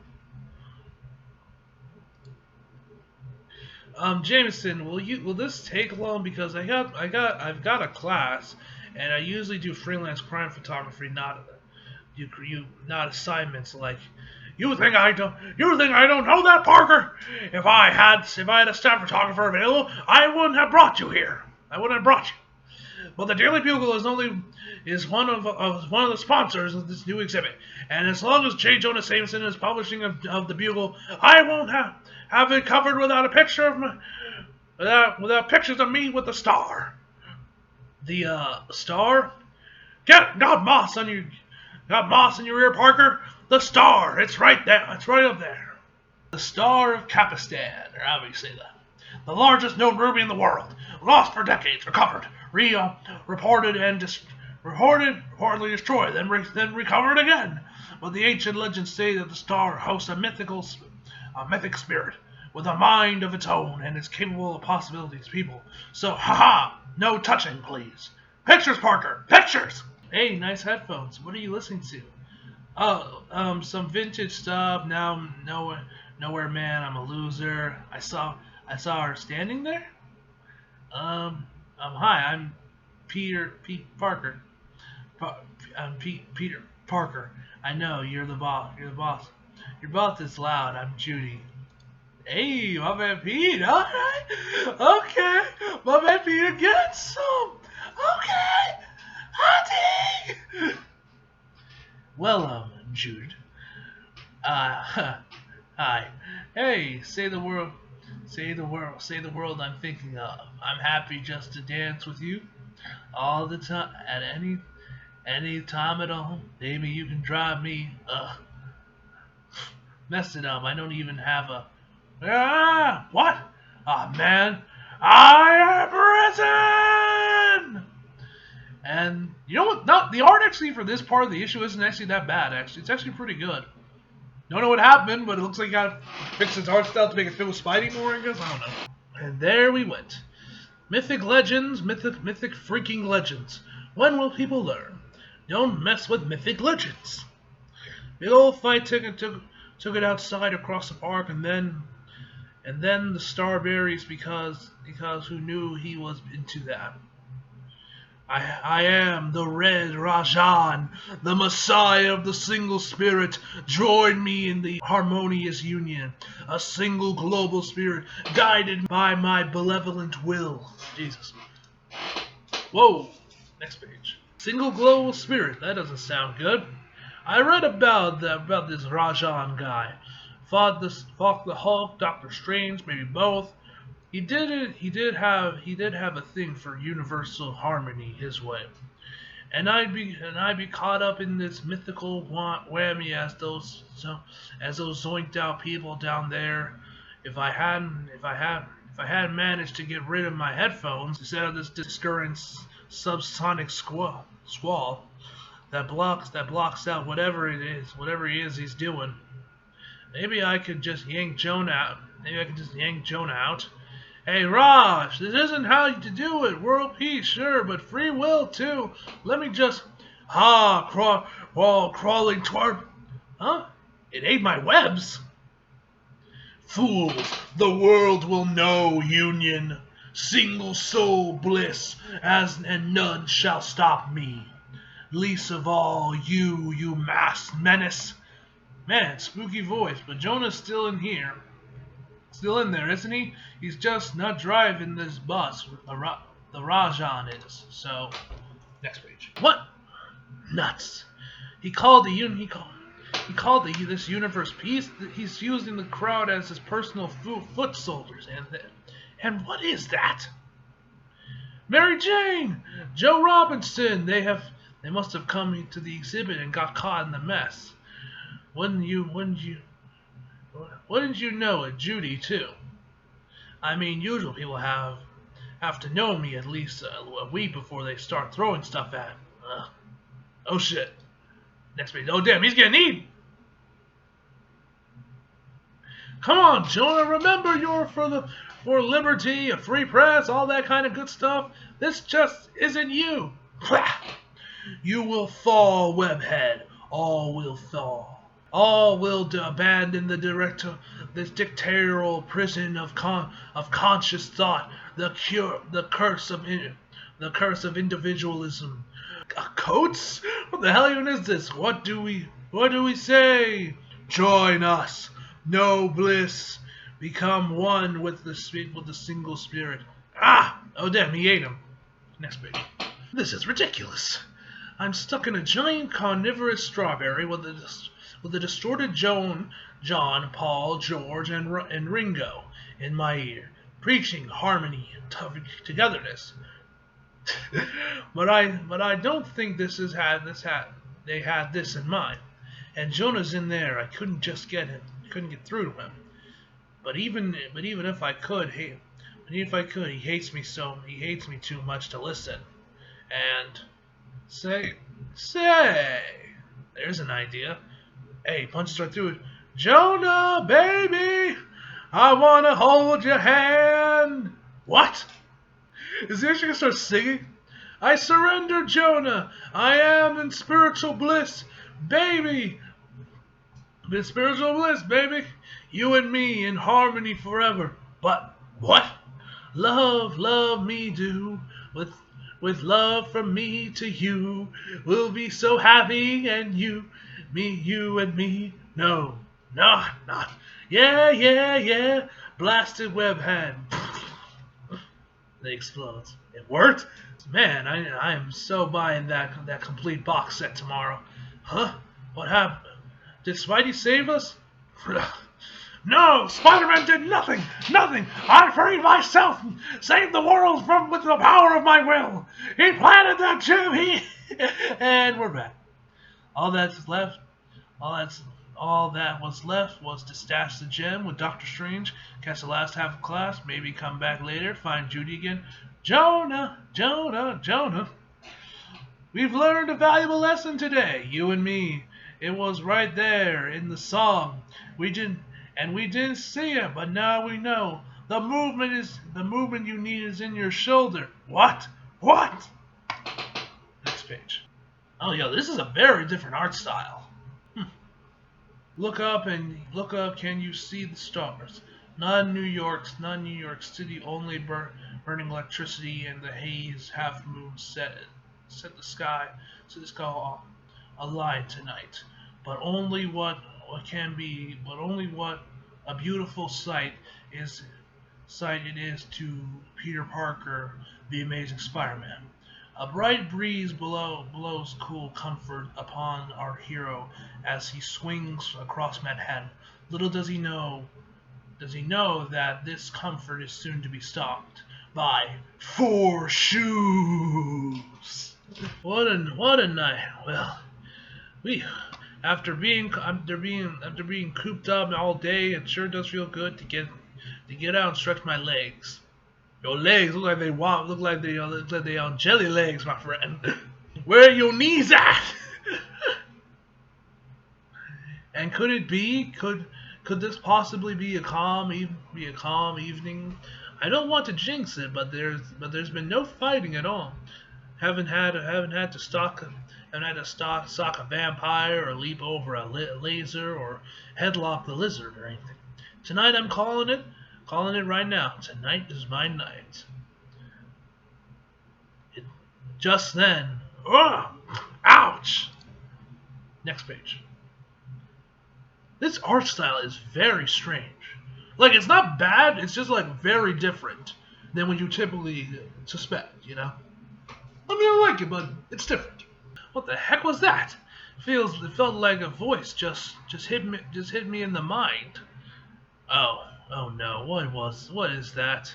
Jameson, will this take long? Because I've got a class, and I usually do freelance crime photography, not assignments like. You think I don't know that, Parker? If I had a staff photographer available, I wouldn't have brought you here. But the Daily Bugle is one of the sponsors of this new exhibit, and as long as J. Jonah Jameson is publishing of the Bugle, I won't have it covered without a picture of without pictures of me with the star. The star? Got moss in your ear, Parker? The star, it's right there. It's right up there. The Star of Capistan, or however you say that. The largest known ruby in the world. Lost for decades, recovered, reportedly destroyed, then recovered again. But the ancient legends say that the star hosts a mythic spirit with a mind of its own and is capable of possibilities to people. So, no touching, please. Pictures, Parker, pictures! Hey, nice headphones. What are you listening to? Oh, some vintage stuff. Now, nowhere, man. I'm a loser. I saw her standing there. Hi. I'm Peter Parker. I'm Peter Parker. I know you're the boss. Your boss is loud. I'm Judy. Hey, my man Pete, alright. Okay. My man Peter gets some. Okay. Hottie. Well, Jude. Hi. Hey, say the world. Say the world I'm thinking of. I'm happy just to dance with you all the time, at any time at all. Maybe you can drive me. Messed it up. I don't even have a. What? Ah, man. I am risen! And you know what? Not the art actually for this part of the issue isn't actually that bad. Actually, it's actually pretty good. Don't know what happened, but it looks like he got to fix his art style to make it fit with Spidey more. I guess I don't know. And there we went. Mythic legends, mythic freaking legends. When will people learn? Don't mess with mythic legends. Big old fight took it outside across the park, and then the Starberries because who knew he was into that. I am the Red Rajan, the Messiah of the single spirit. Join me in the harmonious union, a single global spirit guided by my benevolent will. Jesus. Whoa. Next page. Single global spirit. That doesn't sound good. I read about this Rajan guy. Fought the Hulk, Doctor Strange, maybe both. He did have a thing for universal harmony his way, and I'd be caught up in this mythical whammy as those zoinked out people down there. If I hadn't managed to get rid of my headphones instead of this discurrent subsonic squall that blocks out whatever he's doing. Maybe I could just yank Jonah out. Hey, Raj, this isn't how to do it. World peace, sure, but free will, too. Let me just... crawling toward... Huh? It ate my webs. Fools, the world will know union. Single soul bliss, and none shall stop me. Least of all you masked menace. Man, spooky voice, but Jonah's still in here. Still in there, isn't he? He's just not driving this bus. The Rajan is. So, next page. What? Nuts. He called this universe peace. He's using the crowd as his personal foot soldiers. And what is that? Mary Jane, Joe Robinson. They must have come to the exhibit and got caught in the mess. Wouldn't you know it, Judy, too? I mean, usual people have to know me at least a week before they start throwing stuff at. Oh shit. Next page. Oh damn, he's getting eaten. Come on, Jonah. Remember you're for liberty, a free press, all that kind of good stuff. This just isn't you. You will fall, webhead. All will fall. All will abandon this dictatorial prison of conscious thought, the curse of individualism. Coats? What the hell even is this? What do we say? Join us. Know bliss. Become one with the single spirit. Oh damn, he ate him. Next page. This is ridiculous. I'm stuck in a giant carnivorous strawberry with a distorted John, Paul, George, and Ringo in my ear, preaching harmony and togetherness. but I don't think they had this in mind. And Jonah's in there. I couldn't get through to him. But even if I could, he hates me too much to listen. And say, there's an idea. Hey, punches right through it. Jonah, baby, I want to hold your hand. What? Is he actually going to start singing? I surrender, Jonah. I am in spiritual bliss, baby. In spiritual bliss, baby. You and me in harmony forever. But what? Love me do. With love from me to you. We'll be so happy, and you and me. No, not. Yeah, yeah, yeah. Blasted web hand. They explode. It worked? Man, I am so buying that complete box set tomorrow. Huh? What happened? Did Spidey save us? No, Spider-Man did nothing! Nothing! I freed myself! Saved the world from with the power of my will! He planted that gem, and we're back. All that's left all that was left was to stash the gem with Doctor Strange, catch the last half of class, maybe come back later, find Judy again. Jonah, Jonah, Jonah. We've learned a valuable lesson today, you and me. It was right there in the song. We didn't see it, but now we know. The movement you need is in your shoulder. What? What? Next page. Oh, yo, this is a very different art style. Look up, can you see the stars? Not New York City, only burning electricity and the haze half moon set the sky alight tonight. But only what a beautiful sight it is to Peter Parker, the Amazing Spider-Man. A bright breeze blows cool comfort upon our hero as he swings across Manhattan. Little does he know that this comfort is soon to be stopped by 4 shoes. What a night. Well, after being cooped up all day, it sure does feel good to get out and stretch my legs. Your legs look like they on jelly legs, my friend. Where are your knees at? And could it be? Could this possibly be a calm evening? I don't want to jinx it, but there's been no fighting at all. Haven't had to stalk a vampire or leap over a laser or headlock the lizard or anything. Tonight I'm calling it right now. Tonight is my night. Just then. Ugh! Ouch! Next page. This art style is very strange. Like, it's not bad, it's just like very different than what you typically suspect, you know? I mean, I like it, but it's different. What the heck was that? It felt like a voice just hit me in the mind. Oh no, what is that?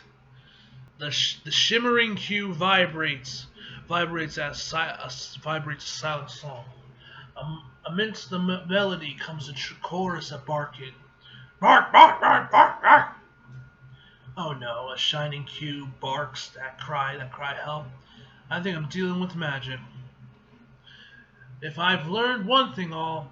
The shimmering hue vibrates a silent song. Amidst the melody comes a chorus of barking. Bark, bark, bark, bark, bark. Oh no, a shining cube barks that cry help. I think I'm dealing with magic. If I've learned one thing in all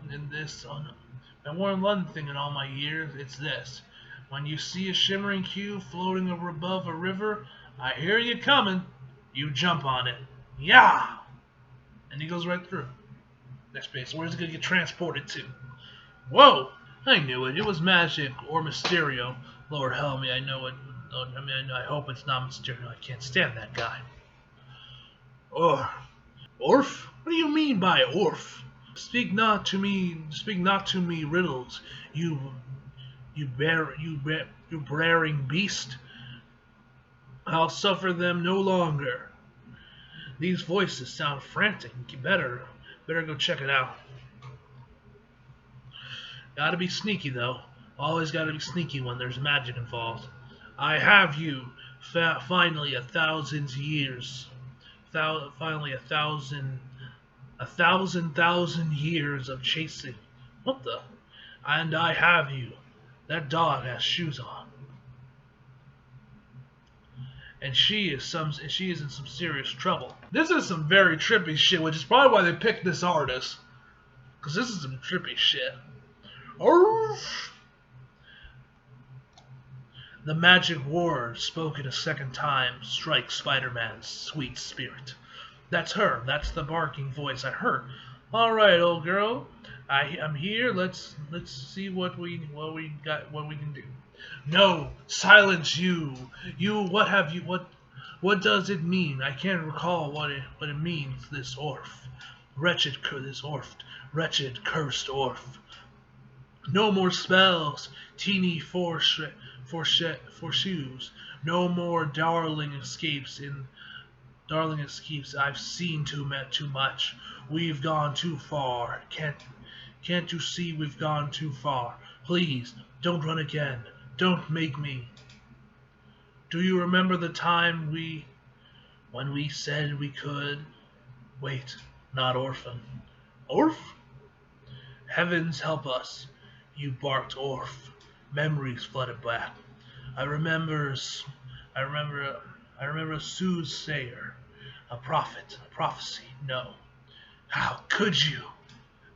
my years, it's this. When you see a shimmering cube floating above a river, I hear you coming. You jump on it. Yeah! And he goes right through. Next page. Where's it going to get transported to? Whoa! I knew it. It was magic or Mysterio. Lord help me, I know it. I mean, I hope it's not Mysterio. I can't stand that guy. Orf? What do you mean by Orf? Speak not to me riddles. You braring beast. I'll suffer them no longer. These voices sound frantic. You better go check it out. Gotta be sneaky though. Always gotta be sneaky when there's magic involved. I have you. Finally, 1,000 years. Finally, 1,000 years of chasing. What the? And I have you. That dog has shoes on. And she is in some serious trouble. This is some very trippy shit, which is probably why they picked this artist. Because this is some trippy shit. Arf! The magic word, spoken a second time, strikes Spider-Man's sweet spirit. That's her. That's the barking voice I heard. All right, old girl. I'm here. Let's see what we can do. No, silence you. What does it mean? I can't recall what it means. This orf, wretched cursed orf. No more spells, teeny for shoes. No more darling escapes. I've seen too much. We've gone too far. Can't you see we've gone too far? Please, don't run again. Don't make me. Do you remember the time when we said we could? Wait, not orphan. Orph? Heavens help us. You barked Orph. Memories flooded back. I remember, I remember, I remember a soothsayer, a prophet, a prophecy. No. How could you?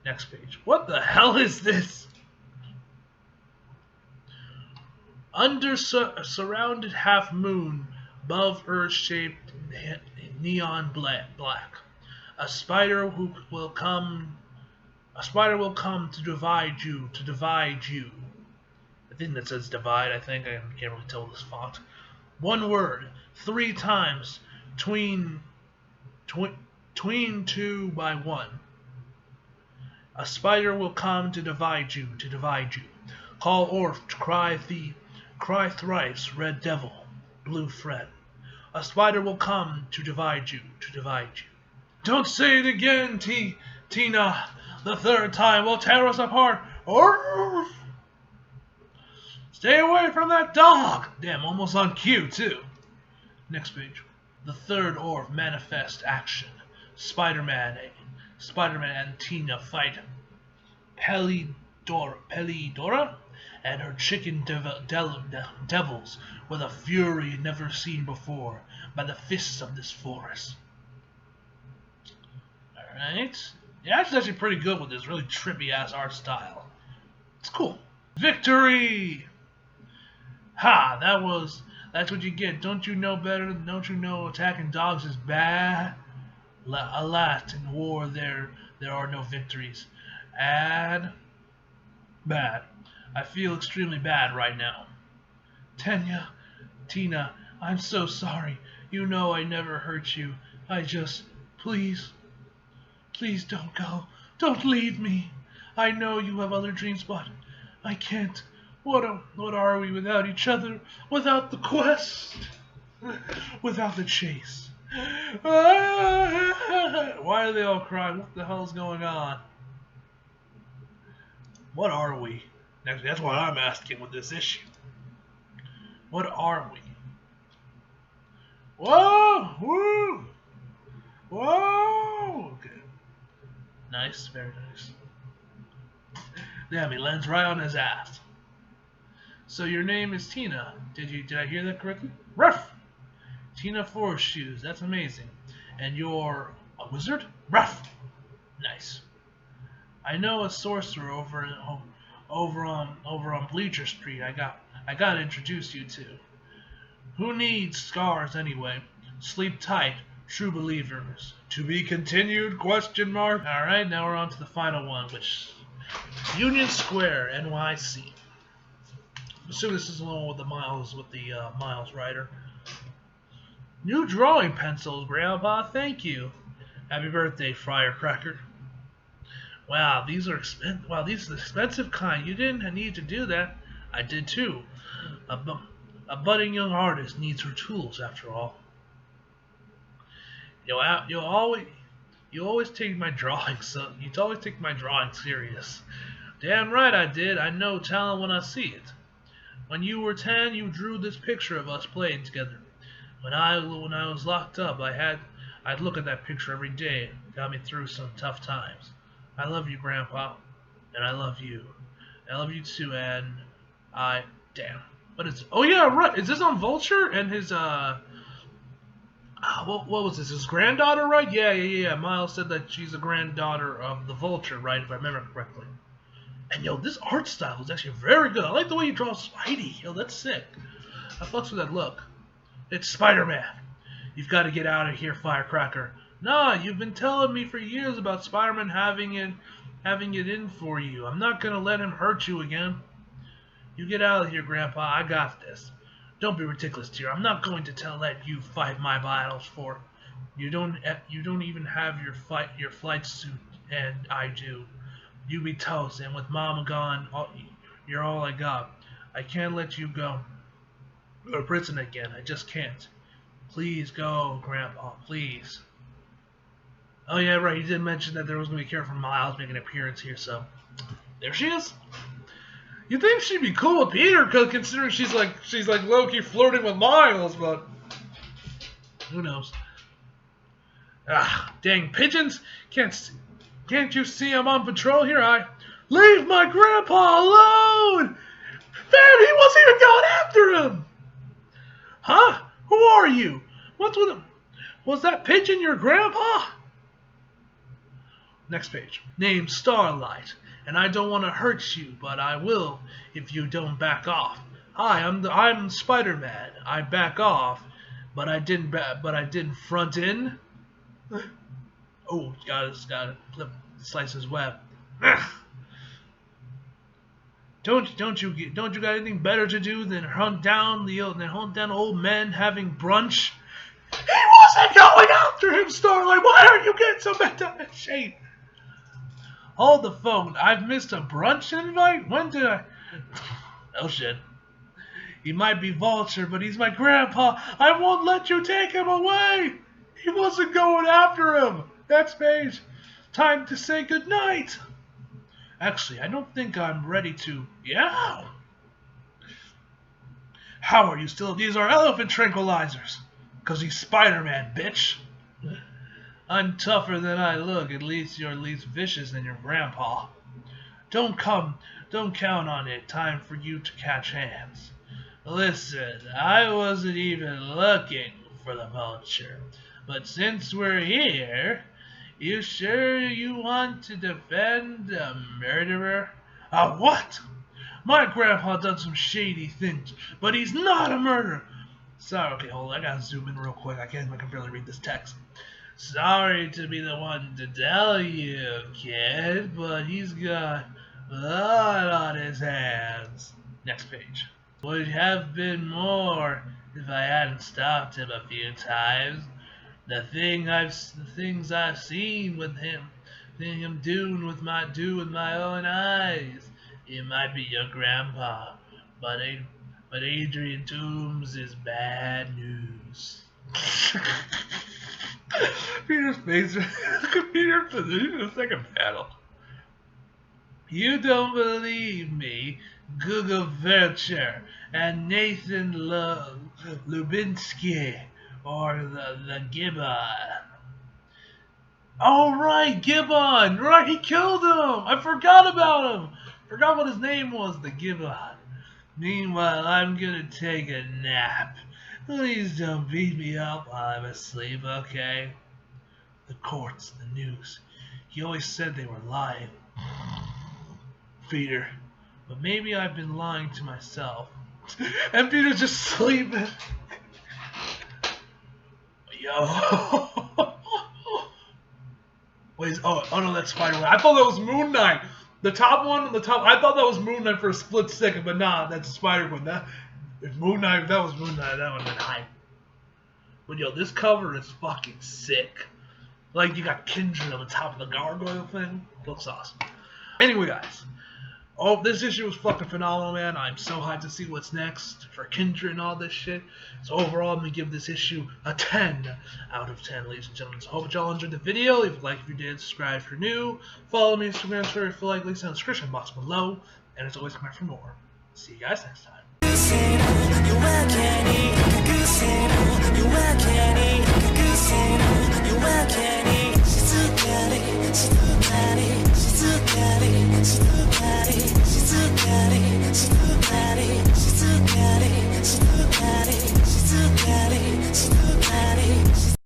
Next page. What the hell is this? Under surrounded half moon, above Earth-shaped neon black. A spider will come to divide you, I think that says divide, I can't really tell this font. One word, 3 times, tween 2 by 1. A spider will come to divide you, Call Orph, cry thrice, red devil, blue friend. A spider will come to divide you, Don't say it again, Tina. The 3rd time will tear us apart. Orph! Stay away from that dog! Damn, almost on cue, too. Next page. The 3rd Orph manifest action. Spider-Man and Tina fight Pelidora and her chicken devils with a fury never seen before by the fists of this forest. Alright. Yeah, it's actually pretty good with this really trippy-ass art style. It's cool. Victory! Ha! That's what you get. Don't you know better? Don't you know attacking dogs is bad? Alas, in war there are no victories. Bad. I feel extremely bad right now. Tina, I'm so sorry. You know I never hurt you. Please don't go. Don't leave me. I know you have other dreams, but I can't. What are we without each other? Without the quest? Without the chase? Why do they all cry? What the hell's going on? What are we? Actually, that's what I'm asking with this issue. What are we? Whoa! Woo! Whoa! Okay. Nice, very nice. Damn, he lands right on his ass. So your name is Tina. Did I hear that correctly? Ruff! Tina Forest Shoes. That's amazing. And you're a wizard? Ruff! Nice. I know a sorcerer over on Bleacher Street. I got to introduce you to. Who needs scars anyway? Sleep tight, true believers. To be continued? Question mark. All right, now we're on to the final one, which Union Square, NYC. I'm assuming this is the one with the Miles Rider. New drawing pencils, Grandpa. Thank you. Happy birthday, Firecracker. Wow, these are expensive. Wow, these are the expensive kind. You didn't need to do that. I did too. A budding young artist needs her tools, after all. You always take my drawings. You always take my drawing serious. Damn right I did. I know talent when I see it. When you were 10, you drew this picture of us playing together. When I was locked up, I'd look at that picture every day. It got me through some tough times. I love you, Grandpa, and I love you. I love you too, and damn. What is? Oh yeah, right. Is this on Vulture and his what was this? His granddaughter, right? Yeah. Miles said that she's a granddaughter of the Vulture, right? If I remember correctly. And yo, this art style is actually very good. I like the way he draws Spidey. Yo, that's sick. I fucks with that look. It's Spider-Man. You've got to get out of here, Firecracker. Nah, you've been telling me for years about Spider-Man having it in for you. I'm not gonna let him hurt you again. You get out of here, Grandpa. I got this. Don't be ridiculous, dear. I'm not going to let you fight my battles for. You don't even have your flight suit, and I do. you be toast, and with Mama gone, you're all I got. I can't let you go to prison again. I just can't. Please go, Grandpa, please. Oh yeah, right. He did mention that there was gonna be Careful Miles making an appearance here, so there she is. You think she'd be cool with Peter, considering she's like low-key flirting with Miles, but who knows? Ah, dang pigeons! Can't you see I'm on patrol here? Leave my grandpa alone! Man, he wasn't even going after him! Huh? Who are you? What's with him? Was that pigeon your grandpa? Next page. Name Starlight, and I don't want to hurt you, but I will if you don't back off. Hi, I'm Spider-Man. I back off, but I didn't front in. Oh, gotta slice his web. Don't you got anything better to do than hunt down old men having brunch? He wasn't going after him, Starlight. Why are you getting so bent out of shape? Hold the phone. I've missed a brunch invite? When did I? Oh shit. He might be Vulture, but he's my grandpa. I won't let you take him away. He wasn't going after him. Next page. Time to say goodnight. Actually, I don't think I'm ready to. Yeah. How are you still? These are elephant tranquilizers. 'Cause he's Spider-Man, bitch. I'm tougher than I look. At least you're least vicious than your grandpa. Don't count on it. Time for you to catch hands. Listen, I wasn't even looking for the Vulture. But since we're here, you sure you want to defend a murderer? A what? My grandpa done some shady things, but he's not a murderer. Sorry, okay, hold on. I gotta zoom in real quick. I can barely read this text. Sorry to be the one to tell you, kid, but he's got blood on his hands. Next page. Would have been more if I hadn't stopped him a few times. The things I've seen with him, do with my own eyes. It might be your grandpa, but Adrian Toombs is bad news. Peter's face. Peter's position in the second panel. You don't believe me? Google Vulture and Nathan Lubinsky or the Gibbon. Oh right, Gibbon. Right, he killed him. I forgot about him. Forgot what his name was. The Gibbon. Meanwhile, I'm gonna take a nap. Please don't beat me up while I'm asleep, okay? The courts, the news. He always said they were lying. Peter. But maybe I've been lying to myself. And Peter's just sleeping. Yo. Wait, oh no, that's Spider-Man. I thought that was Moon Knight. The top one on the top, I thought that was Moon Knight for a split second, but nah, that's Spider-Man. If Moon Knight, if that was Moon Knight, that would have been hype. But yo, this cover is fucking sick. Like, you got Kindred on the top of the gargoyle thing. Looks awesome. Anyway, guys. Oh, this issue was fucking phenomenal, man. I'm so hyped to see what's next for Kindred and all this shit. So overall, I'm going to give this issue a 10 out of 10, ladies and gentlemen. So I hope y'all enjoyed the video. Leave a like if you did. Subscribe if you're new. Follow me on Instagram, Twitter, if you like. Links in the description box below. And as always, come back for more. See you guys next time.